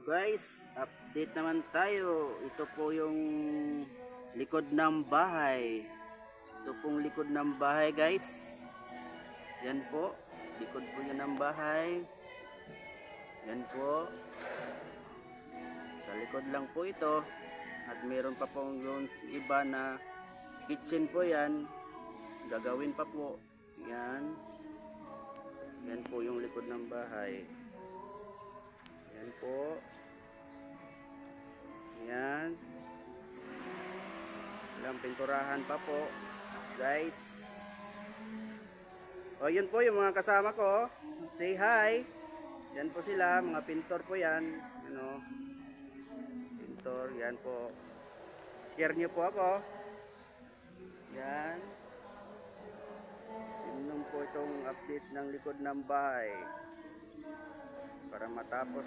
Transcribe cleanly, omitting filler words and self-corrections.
Guys, update naman tayo. Ito po yung likod ng bahay. Ito pong likod ng bahay, guys. Yan po. Likod po yan ng bahay. Yan po. Sa likod lang po ito. At meron pa pong yung iba na kitchen po yan. Gagawin pa po. Yan. Yan po yung likod ng bahay. Yan po. Yan. Ilang pinturahan pa po, guys. O, yun po yung mga kasama ko. Say hi. Yan po sila, mga pintor po yan. Ano? Pintor, yan po. Share nyo po ako. Yan. Yun po itong update ng likod ng bahay. Para matapos